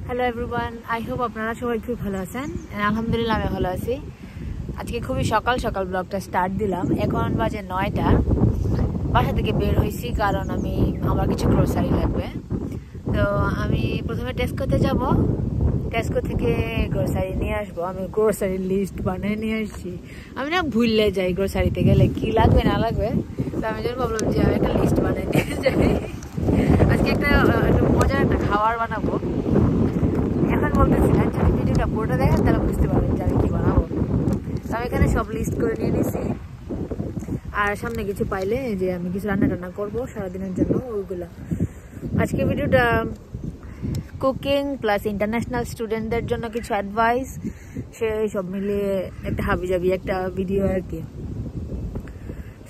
Hello everyone, I hope আপনারা সবাই খুব ভালো আছেন। আলহামদুলিল্লাহ আমি ভালো আছি। আজকে খুবই সকাল সকাল ব্লগটা স্টার্ট দিলাম। এখন বাজে 9টা। বাসা থেকে বের হয়েছি কারণ আমার কিছু গ্রোসারি লাগবে। তো আমি প্রথমে টেস্কোতে যাব, টেস্কো থেকে গ্রোসারি নিয়ে আসবো। আমি গ্রোসারির লিস্ট বানিয়ে নিয়ে আসছি। আমি না ভুললে যাই গ্রোসারিতে গেলে কি লাগবে না লাগবে। তো আমি যখন ভাবলাম যে আমি একটা লিস্ট বানিয়ে নিয়ে যাই। আজকে একটা মজার একটা খাবার বানাবো। এখন বলতেছিলাম যদি ভিডিওটা পুরোটা দেখেন তাহলে বুঝতে পারবেন যে আমি কি বানাবো। আমি এখানে সব লিস্ট করে নিয়ে নিছি। আর সামনে কিছু পাইলে যে আমি কিছু রান্না টান্না করবো সারাদিনের জন্য ওইগুলা। আজকে ভিডিওটা কুকিং প্লাস ইন্টারন্যাশনাল স্টুডেন্টদের জন্য কিছু অ্যাডভাইস, সেই সব মিলিয়ে একটা হাবিজাবি একটা ভিডিও আর কি।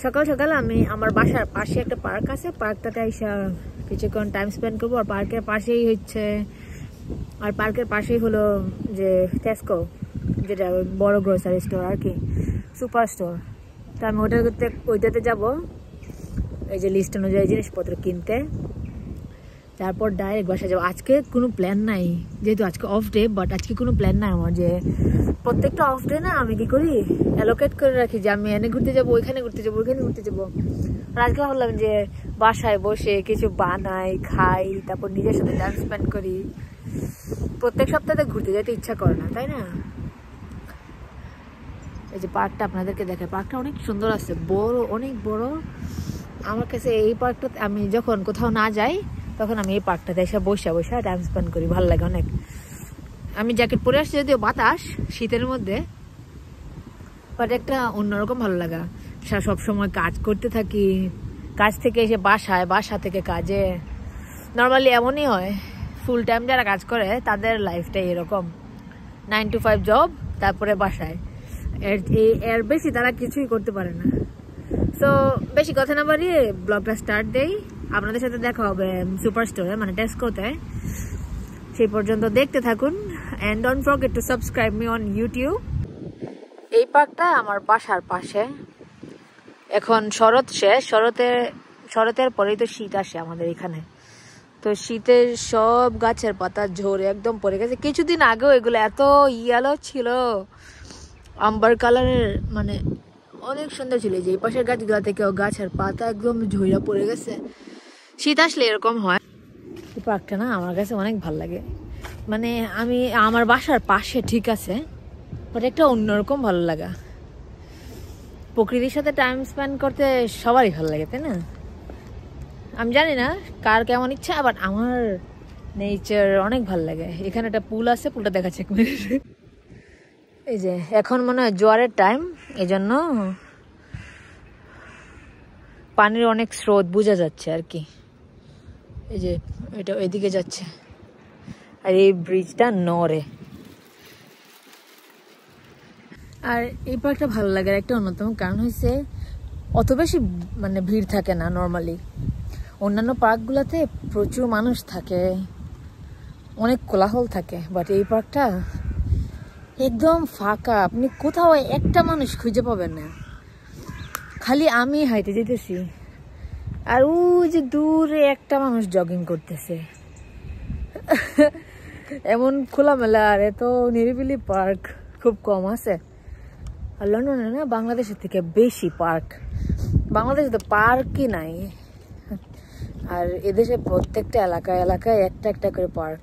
সকাল সকাল আমি আমার বাসার পাশে একটা পার্ক আছে, পার্কটাতে এসে কিছুক্ষণ টাইম স্পেন্ড করবো। আর পার্কের পাশেই হলো যে টেস্কো, যেটা বড় গ্রোসারি স্টোর আর কি, সুপার স্টোর। তো আমি ওইটাতে যাবো এই যে লিস্ট অনুযায়ী জিনিসপত্র কিনতে, তারপর ডাইরেক্ট বাসা যাবো। আজকে কোনো প্ল্যান নাই, যেহেতু আজকে অফ ডে, বাট আজকে কোনো প্ল্যান নাই আমার। যে প্রত্যেকটা অফ ডে না আমি কি করি অ্যালোকেট করে রাখি যে আমি এনে ঘুরতে যাবো, ওইখানে ঘুরতে যাবো, ওইখানে ঘুরতে যাবো। আর আজকে ভাবলাম যে বাসায় বসে কিছু বানাই, খাই, তারপর নিজের সাথে টাইম স্পেন্ড করি। প্রত্যেক সপ্তাহে ঘুরতে যেতে ইচ্ছা করে না, তাই না? এই যে পার্কটা আপনাদেরকে দেখে, পার্কটা অনেক সুন্দর আছে, বড়, অনেক বড়। আমার কাছে এই পার্কটা আমি যখন কোথাও না যাই তখন আমি এই পার্কটাতে এসে বসে টাইম স্পেন্ড করি, ভালো লাগে অনেক। আমি জ্যাকেট পরে আসছি, যদিও বাতাস শীতের মধ্যে, বাট একটা অন্যরকম ভালো লাগা। সবসময় কাজ করতে থাকি, কাজ থেকে এসে বাসা থেকে কাজে। নর্মালি এমনই হয়, ফুল টাইম যারা কাজ করে তাদের লাইফটাই এরকম, 9 to 5 জব, তারপরে বাসায়। এর বেশি তারা কিছুই করতে পারে না। সো বেশি কথা না বাড়িয়ে ব্লগটা স্টার্ট দেই। আপনাদের সাথে দেখা হবে সুপার স্টোরে, মানে টেস্কোতে। সেই পর্যন্ত দেখতে থাকুন। And don't forget to subscribe me on YouTube. এই পার্কটা আমার বাসার পাশে। এখন শরৎ শেষ, শরতের পরেই তো শীত আসে আমাদের এখানে। তো শীতের সব গাছের পাতা ঝরে একদম পড়ে গেছে। কিছুদিন আগেও এগুলো এত ইয়েলো ছিল, আম্বার কালারের, মানে অনেক সুন্দর ছিল। যে এই পাশের গাছগুলো থেকেও গাছের পাতা একদম ঝরে পড়ে গেছে। শীত আসলে এরকম হয়। এই পার্কটা না আমার কাছে অনেক ভালো লাগে। মানে আমার বাসার পাশে ঠিক আছে, বাট একটা অন্যরকম ভালো লাগা। প্রকৃতির সাথে টাইম স্পেন্ড করতে সবারই ভালো লাগে, তাই না? আমি জানি না কার কেমন ইচ্ছা, বাট আমার নেচার অনেক ভালো লাগে। এখানে একটা পুল আছে, পুলটা দেখাচ্ছে এক মিনিট। এই যে এখন মনে হয় জোয়ারের টাইম, এই জন্য পানির অনেক স্রোত বোঝা যাচ্ছে আর কি। এই যে এটা এদিকে যাচ্ছে, আর এই ব্রিজটা নড়ে। আর এই পার্কটা ভালো লাগার একটা অন্যতম কারণ হয়েছে অত বেশি মানে ভিড় থাকে না নর্মালি। অন্যান্য পার্কগুলোতে প্রচুর মানুষ থাকে, অনেক কোলাহল থাকে, বাট এই পার্কটা একদম ফাঁকা। আপনি কোথাও একটা মানুষ খুঁজে পাবেন না, খালি আমি হাইটে যেতেছি আর ওই যে দূরে একটা মানুষ জগিং করতেছে। এমন খোলামেলা আর এত নিরিবিলি পার্ক খুব কম আছে। আর লন্ডনে না বাংলাদেশের থেকে বেশি পার্ক। বাংলাদেশে তো পার্কই নাই। আর এদেশে প্রত্যেকটা এলাকায় একটা করে পার্ক,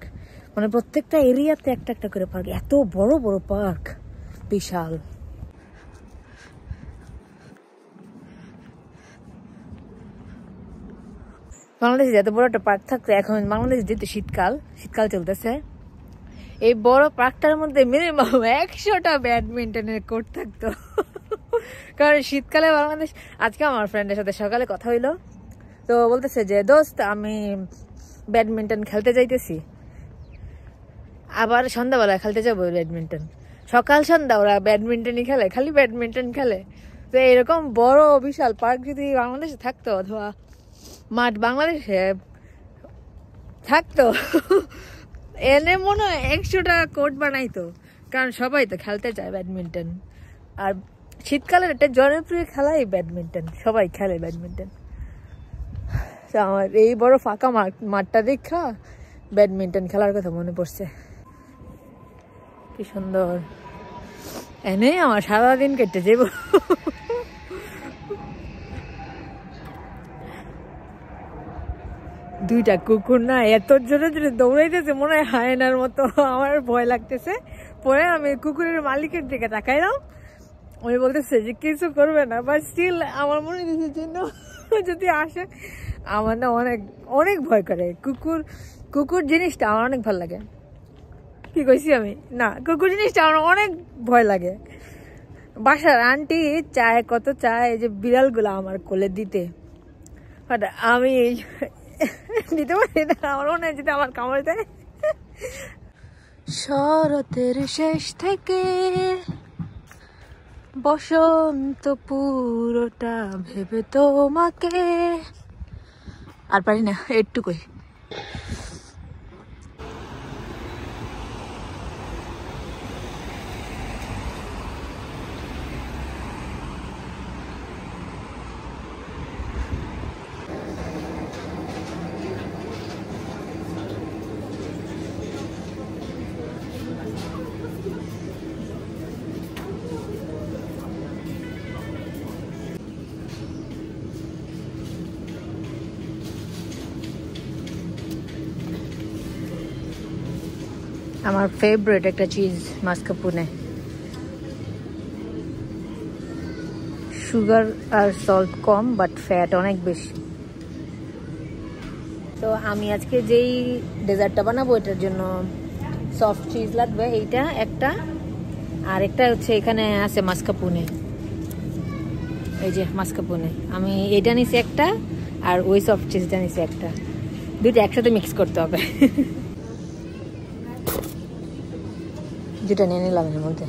মানে প্রত্যেকটা এরিয়াতে একটা করে পার্ক। এত বড় বড় পার্ক, বিশাল। বাংলাদেশে এত বড় একটা পার্ক থাকতো। এখন বাংলাদেশে যেহেতু শীতকাল চলতেছে, এই বড় পার্কটার মধ্যে মিনিমাম 100টা ব্যাডমিন্টনের কোর্ট থাকতো। কারণ শীতকালে বাংলাদেশ। আজকে আমার ফ্রেন্ডের সাথে সকালে কথা হইলো, তো বলতেছে যে দোস্ত আমি ব্যাডমিন্টন খেলতে যাইতেছি, আবার সন্ধ্যাবেলা খেলতে যাবো ব্যাডমিন্টন। সকাল সন্ধ্যা ওরা ব্যাডমিন্টনই খেলে, খালি ব্যাডমিন্টন খেলে। তো এরকম বড় বিশাল পার্ক যদি বাংলাদেশে থাকতো, অথবা মাঠ বাংলাদেশে থাকতো, এনে মনে হয় 100টা কোর্ট বানাইতো। কারণ সবাই তো খেলতে চায় ব্যাডমিন্টন। আর শীতকালের একটা জনপ্রিয় খেলাই ব্যাডমিন্টন, সবাই খেলে ব্যাডমিন্টন। আমার এই বড় ফাঁকা মাঠটা দেখা ব্যাডমিন্টন খেলার কথা মনে পড়ছে। কি সুন্দর, এনে আমার সারাদিন কেটে যাব। দুইটা কুকুর না এত জোরে জোরে দৌড়াইতেছে, মনে হয় হায়নার মতো। আমার ভয় লাগতেছে। পরে আমি কুকুরের মালিকের দিকে তাকাইলাম, উনি বলতেছে যে কিছু করবে না, বাট স্টিল আমার মনে হচ্ছে জন্য যদি আসে আমার না অনেক অনেক ভয় করে। কুকুর জিনিসটা আমার অনেক ভালো লাগে। কি কইছি আমি? না, কুকুর জিনিসটা আমার অনেক ভয় লাগে। বাসার আন্টি চায়, কত চায় যে বিড়ালগুলো আমার কোলে দিতে, বাট আমি দিতে পারি না। আমার মনে হয় যদি আমার কামড় দেয়। শরতের শেষ থেকে বসন্ত পুরোটা ভেবে তোমাকে, আর পারি না একটুকুই। আমার ফেভারিট একটা চিজ মাস্কাপুনে, সুগার আর সল্ট কম বাট ফ্যাট অনেক বেশি। তো আমি আজকে যেই ডেজার্টটা বানাবো এটার জন্য সফট চিজ লাগবে, এইটা একটা, আর একটা হচ্ছে এখানে আছে মাস্কাপুনে, এই যে মাস্কাপুনে। আমি এটা নিছি একটা, আর ওই সফট চিজটা নিছি একটা, দুইটা একসাথে মিক্স করতে হবে। যেটা নিয়ে নিলাম এর মধ্যে।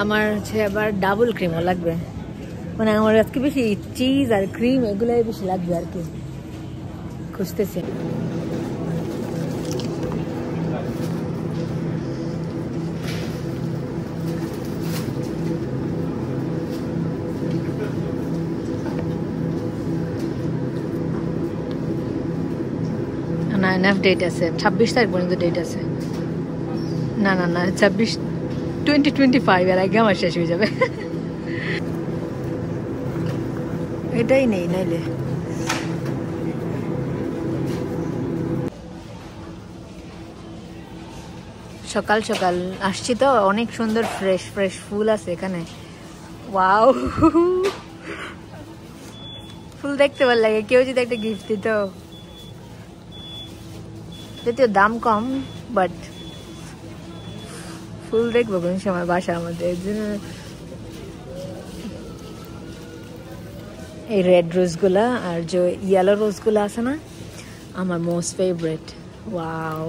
আমার হচ্ছে আবার ডাবল ক্রিমও লাগবে, মানে আমার আজকে বেশি চিজ আর ক্রিম এগুলাই বেশি লাগবে আর কি, খুঁজতেছি। না এনাফ ডেট আছে, 26 তারিখ পর্যন্ত ডেট আছে। না না না 2025 এর আগে আমার শেষ হয়ে যাবে। এটাই নেই নাইলে। সকাল সকাল আসছি তো, অনেক সুন্দর ফ্রেশ ফ্রেশ ফুল আছে এখানে। ওয়াও, ফুল দেখতে ভালো লাগে। কেউ যদি একটা গিফট দিত, যদিও দাম কম, বাট ফুল দেখবো কোন সময় বাসা আমাদের। এই রেড রোজ গুলা আর যে ইয়েলো রোজ গুলা আছে না, আমার মোস্ট ফেভারিট। ওয়াও,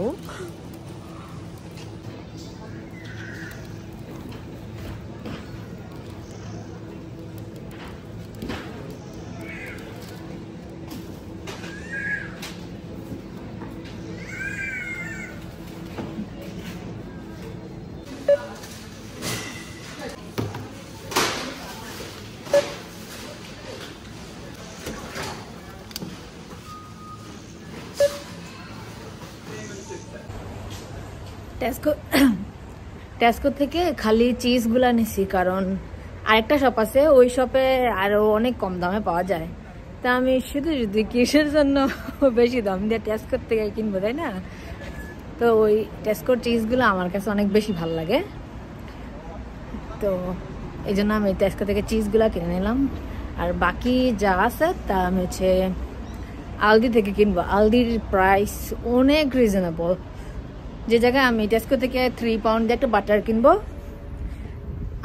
টেস্কো থেকে খালি চিজগুলা নিছি, কারণ আরেকটা শপ আছে, ওই শপে আরো অনেক কম দামে পাওয়া যায়। তা আমি শুধু শুধু কিসের জন্য বেশি দাম দিয়ে টেস্কোর থেকে কিনবো, তাই না? তো ওই টেস্কোর চিজগুলো আমার কাছে অনেক বেশি ভালো লাগে, তো এই জন্য আমি টেস্কো থেকে চিজগুলা কিনে নিলাম। আর বাকি যা আছে তা আমি হচ্ছে আলদি থেকে কিনবো। আলদির প্রাইস অনেক রিজনেবল। যে জায়গায় আমি টেস্কো থেকে 3 পাউন্ড দিয়ে একটা বাটার কিনবো,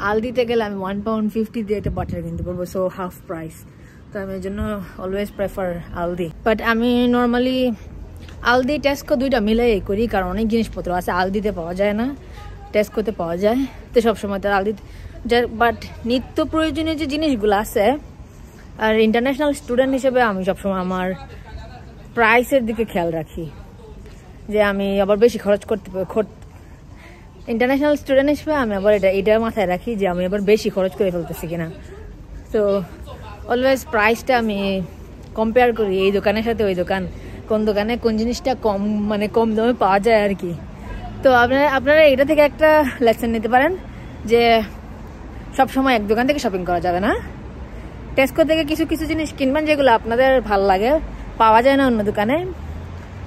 আলদিতে গেলে আমি 1 পাউন্ড 50 দিয়ে একটা বাটার কিনতে পারবো, সো হাফ প্রাইস। তো আমি এই জন্য অলওয়েজ প্রেফার আলদি। বাট আমি নর্মালি আলদি টেস্কো দুইটা মিলাই করি, কারণ অনেক জিনিসপত্র আছে আলদিতে পাওয়া যায় না, টেস্কোতে পাওয়া যায়। তো সবসময় তার আলদি, বাট নিত্য প্রয়োজনীয় যে জিনিসগুলো আছে, আর ইন্টারন্যাশনাল স্টুডেন্ট হিসেবে আমি সবসময় আমার প্রাইসের দিকে খেয়াল রাখি, যে আমি আবার বেশি খরচ করতে, ইন্টারন্যাশনাল স্টুডেন্ট হিসেবে আমি আবার এটা মাথায় রাখি যে আমি আবার বেশি খরচ করে ফেলতেছি কিনা। তো অলওয়েজ প্রাইসটা আমি কম্পেয়ার করি এই দোকানের সাথে ওই দোকান, কোন দোকানে কোন জিনিসটা কম মানে কম দামে পাওয়া যায় আর কি। তো আপনারা এটা থেকে একটা লেসন নিতে পারেন যে সবসময় এক দোকান থেকে শপিং করা যাবে না। টেস্কো থেকে কিছু কিছু জিনিস কিনবেন যেগুলো আপনাদের ভালো লাগে, পাওয়া যায় না অন্য দোকানে,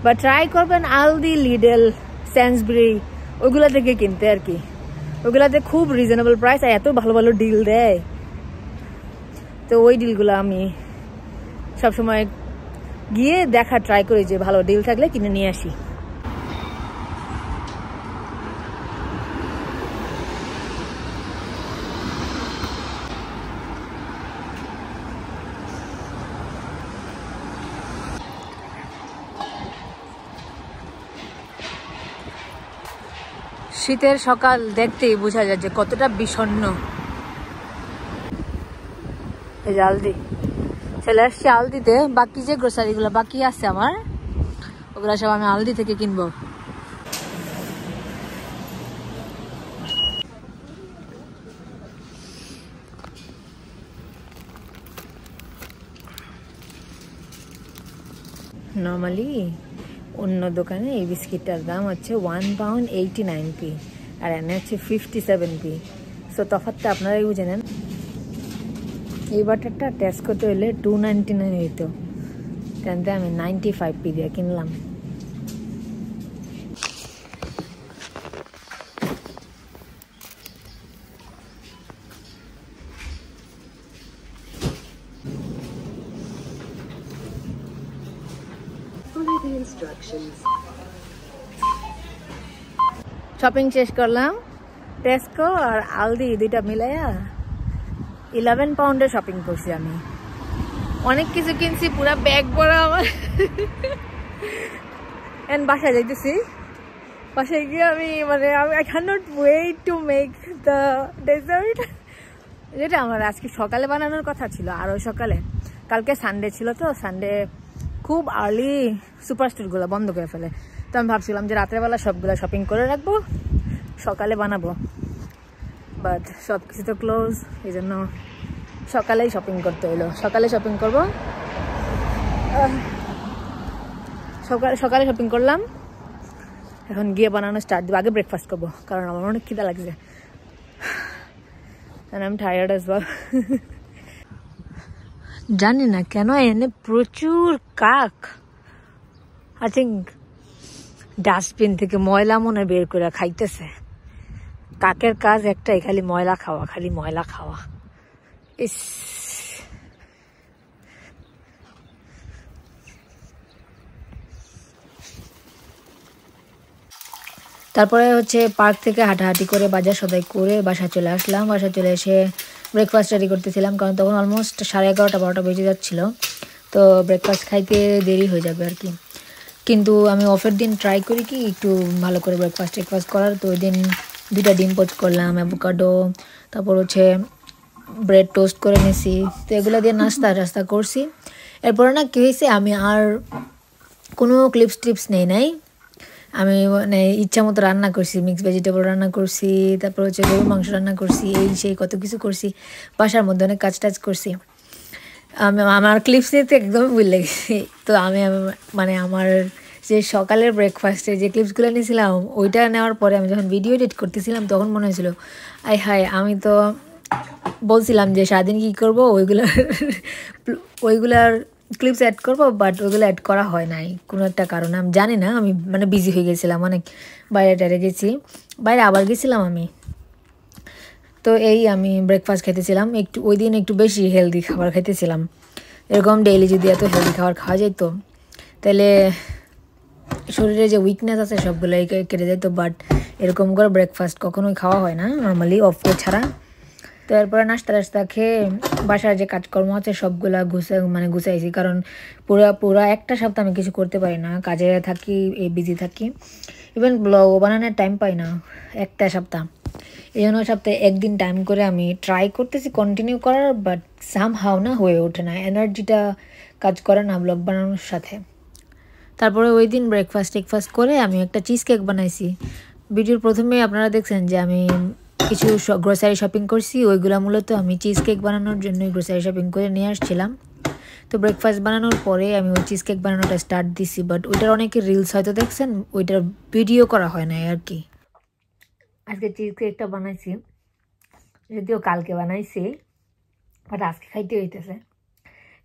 বা ট্রাই করবেন আলদি, লিডল, স্যান্সবুরি ওইগুলো থেকে কিনতে আর কি। ওইগুলাতে খুব রিজনেবল প্রাইস আর এত ভালো ভালো ডিল দেয়। তো ওই ডিলগুলো আমি সবসময় গিয়ে দেখা ট্রাই করি যে ভালো ডিল থাকলে কিনে নিয়ে আসি। শীতের সকাল দেখতেই বোঝা যায় যে কতটা বিষণ্ণ। এই যে আলদি চলে আসছি। আলদিতে বাকি যে গ্রোসারি গুলো বাকি আছে আমার, ওগুলো সব আমি আলদি থেকে কিনবো। নর্মালি অন্য দোকানে এই বিস্কিটটার দাম হচ্ছে £1.89 আর এনে হচ্ছে 57p। সো তফাৎটা আপনারাই বুঝে নেন। এই বাটারটা টেস্ট করতে হলে $2.99 হইতো, কিন্তু আমি 95p দিয়ে কিনলাম। শপিং শেষ করলাম। টেস্কো আর আলদি দুইটা মিলাইয়া 11 পাউন্ডের শপিং করছি আমি। অনেক কিছু কিনছি, পুরা ব্যাগ ভরা আমার। এন্ড বাসায় যাইতেছি। বাসায় গিয়ে আমি I cannot wait to make the dessert, যেটা আমার আজকে সকালে বানানোর কথা ছিল। আরো সকালে, কালকে সানডে ছিল, তো সানডে খুব আর্লি সুপার স্টোরগুলো বন্ধ করে ফেলে। তো আমি ভাবছিলাম যে রাত্রেবেলা সবগুলো শপিং করে রাখবো, সকালে বানাবো, বাট সব কিছু তো ক্লোজ। এই জন্য সকালেই শপিং করতে হইলো। সকালে শপিং করবো, সকালে শপিং করলাম। এখন গিয়ে বানানো স্টার্ট দিব। আগে ব্রেকফাস্ট করবো, কারণ আমার অনেক খিদা লাগছে। and I'm tired as well. জানি না কেন এনে প্রচুর কাক। আই থিঙ্ক ডাস্টবিন থেকে ময়লা মনে বের করে খাইতেছে। কাকের কাজ একটাই, খালি ময়লা খাওয়া, খালি ময়লা খাওয়া। ইস, তারপরে হচ্ছে পার্ক থেকে হাঁটাহাঁটি করে বাজার সদাই করে বাসা চলে আসলাম। বাসা চলে এসে ব্রেকফাস্ট রেডি করতেছিলাম, কারণ তখন অলমোস্ট 11:30-12টা বেজে যাচ্ছিল। তো ব্রেকফাস্ট খাইতে দেরি হয়ে যাবে আর কি। কিন্তু আমি অফের দিন ট্রাই করি কি একটু ভালো করে ব্রেকফাস্ট করার। তো ওই দিন 2টা ডিম পোচ করলাম, অ্যাভোকাডো, তারপর হচ্ছে ব্রেড টোস্ট করে নিয়েছি। তো এগুলো দিয়ে নাস্তা করছি। এরপরে না কি হয়েছে, আমি আর কোনো ক্লিপস নেই নাই। আমি ইচ্ছা মতো রান্না করছি, মিক্স ভেজিটেবল রান্না করছি, তারপর হচ্ছে গরুর মাংস রান্না করছি, এই সেই কত কিছু করছি। বাসার মধ্যে অনেক কাজ করছি। আমার ক্লিপস নিতে একদমই ভুল লেগেছি। তো আমি আমার যে সকালের ব্রেকফাস্টে যে ক্লিপসগুলো নিয়েছিলাম, ওইটা নেওয়ার পরে আমি যখন ভিডিও এডিট করতেছিলাম তখন মনে হয়েছিল হায় আমি তো বলছিলাম যে সারাদিন কী করবো, ওইগুলার ক্লিপস অ্যাড করবো, বাট ওইগুলো অ্যাড করা হয় নাই কোনো একটা কারণে। আমি জানি না, আমি বিজি হয়ে গেছিলাম, অনেক বাইরে গেছি, আবার গেছিলাম আমি। তো আমি ব্রেকফাস্ট খেতেছিলাম, ওই দিন একটু বেশি হেলদি খাবার খেতেছিলাম। এরকম ডেইলি যদি এত হেলদি খাবার খাওয়া যেত তাহলে শরীরে যে উইকনেস আছে সবগুলোই কেটে যেত। বাট এরকম করে ব্রেকফাস্ট কখনোই খাওয়া হয় না নর্মালি অফ ডে ছাড়া। তো এরপরে নাস্তা খেয়ে বাসার যে কাজকর্ম আছে সবগুলা গুছাইছি, কারণ পুরা একটা সপ্তাহ আমি কিছু করতে পারি না, কাজে থাকি, বিজি থাকি, ইভেন ব্লগ বানানোর টাইম পাই না একটা সপ্তাহ। এই জন্য সপ্তাহে একদিন টাইম করে আমি ট্রাই করতেছি কন্টিনিউ করার, বাট সামহাও না হয়ে ওঠে না, এনার্জিটা কাজ করে না ব্লগ বানানোর সাথে। তারপরে ওই দিন ব্রেকফাস্ট করে আমি একটা চিজ কেক বানাইছি। ভিডিওর প্রথমে আপনারা দেখছেন যে আমি কিছু গ্রোসারি শপিং করছি, ওইগুলো মূলত আমি চিজ কেক বানানোর জন্য গ্রোসারি শপিং করে নিয়ে আসছিলাম। তো ব্রেকফাস্ট বানানোর পরে আমি ওই চিজ কেক বানানোটা স্টার্ট দিছি, বাট ওইটার অনেকে রিলস হয়তো দেখছেন, ওইটার ভিডিও করা হয় না আর কি। আজকে চিজ কেকটা বানাইছি, যদিও কালকে বানাইছি, বাট আজকে খাইতে হইতেছে,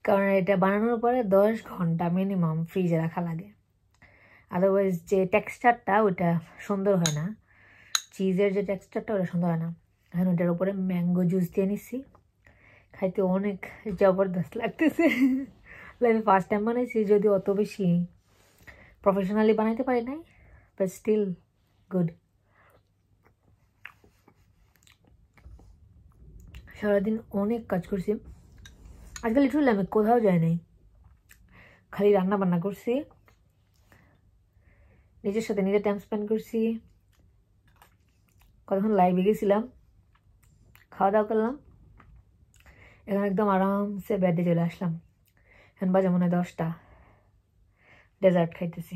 কারণ এটা বানানোর পরে 10 ঘন্টা মিনিমাম ফ্রিজে রাখা লাগে, আদারওয়াইজ যে টেক্সচারটা ওইটা সুন্দর হয় না, চিজের যে টেক্সচারটা ওটা সুন্দর হয় না। এখন ওটার উপরে ম্যাঙ্গো জুস দিয়ে নিচ্ছি, খাইতে অনেক জবরদস্ত লাগতেছে। আমি ফার্স্ট টাইম বানাইছি, যদি অত বেশি প্রফেশনালি বানাইতে পারি নাই, বাট স্টিল গুড। সারাদিন অনেক কাজ করছি আজকে, লিটারালি আমি কোথাও যাই নাই, খালি রান্না বান্না করছি, নিজের সাথে নিজে টাইম স্পেন্ড করছি, কতক্ষণ লাইভে গেছিলাম, খাওয়া দাওয়া করলাম, এখন একদম আরামসে বেডে চলে আসলাম। এখন বাজে মনে হয় 10টা, ডেজার্ট খাইতেছি,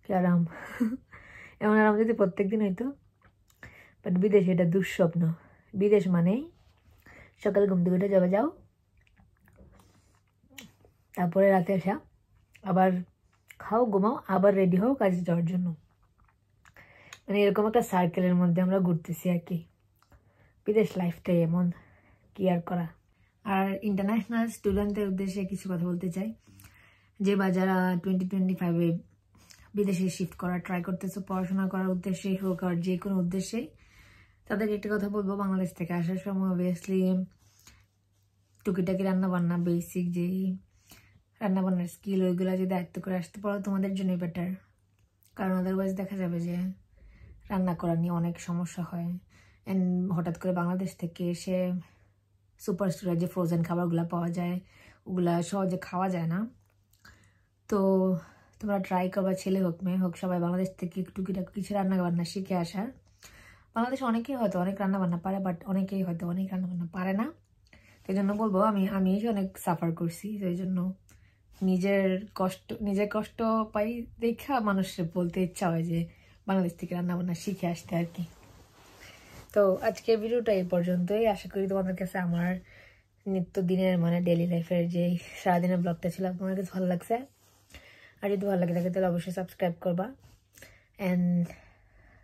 কি আরাম। এমন আরাম যদি প্রত্যেকদিন হইতো, বাট বিদেশে এটা দুঃস্বপ্ন। বিদেশ মানেই সকালে ঘুম থেকে উঠে যাবে, যাও, তারপরে রাতে আসা, আবার খাও, ঘুমাও, আবার রেডি হও কাজে যাওয়ার জন্য। মানে এরকম একটা সার্কেলের মধ্যে আমরা ঘুরতেছি আর কি। বিদেশ লাইফটাই এমন, কি আর করা। আর ইন্টারন্যাশনাল স্টুডেন্টদের উদ্দেশ্যে কিছু কথা বলতে চাই, যে বা যারা 2025-এ বিদেশে শিফট করার ট্রাই করতেছে, পড়াশোনা করার উদ্দেশ্যেই হোক আর যে কোনো উদ্দেশ্যেই, তাদেরকে একটা কথা বলবো, বাংলাদেশ থেকে আসার সময় অবভিয়াসলি টুকিটাকি রান্নাবান্না, বেসিক যেই রান্নাবান্নার স্কিল, ওইগুলো যদি আয়ত্ত করে আসতে পারো তোমাদের জন্যই বেটার। কারণ আদারওয়াইজ দেখা যাবে যে রান্না করা নিয়ে অনেক সমস্যা হয়, অ্যান্ড হঠাৎ করে বাংলাদেশ থেকে এসে সুপার স্টোরে যে ফ্রোজেন খাবারগুলো পাওয়া যায়, ওগুলা সহজে খাওয়া যায় না। তো তোমরা ট্রাই করবা, ছেলে হোক মেয়ে হোক, সবাই বাংলাদেশ থেকে টুকিটাকি কিছু রান্নাবান্না শিখে আসার। বাংলাদেশে অনেকেই হয়তো অনেক রান্নাবান্না পারে, বাট অনেকেই হয়তো অনেক রান্নাবান্না পারে না। তো এই জন্য বলবো, আমি অনেক সাফার করছি, তো এই জন্য নিজের কষ্ট পাই দেখা মানুষের বলতে ইচ্ছা হয় যে বাংলাদেশ থেকে রান্নাবান্না শিখে আসতে আর কি। তো আজকের ভিডিওটা এই পর্যন্তই। আশা করি তোমাদের কাছে আমার নিত্যদিনের মানে ডেইলি লাইফের যে সারাদিনের ব্লগটা ছিল তোমার কাছে ভালো লাগছে। আর যদি ভালো লাগে থাকে তাহলে অবশ্যই সাবস্ক্রাইব করবা, and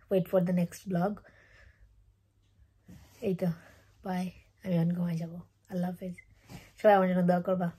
wait for the next blog. এই তো, বাই, আমি অন ঘুমাই যাবো। আল্লাহ হাফেজ, সবাই আমার জন্য দোয়া করবা।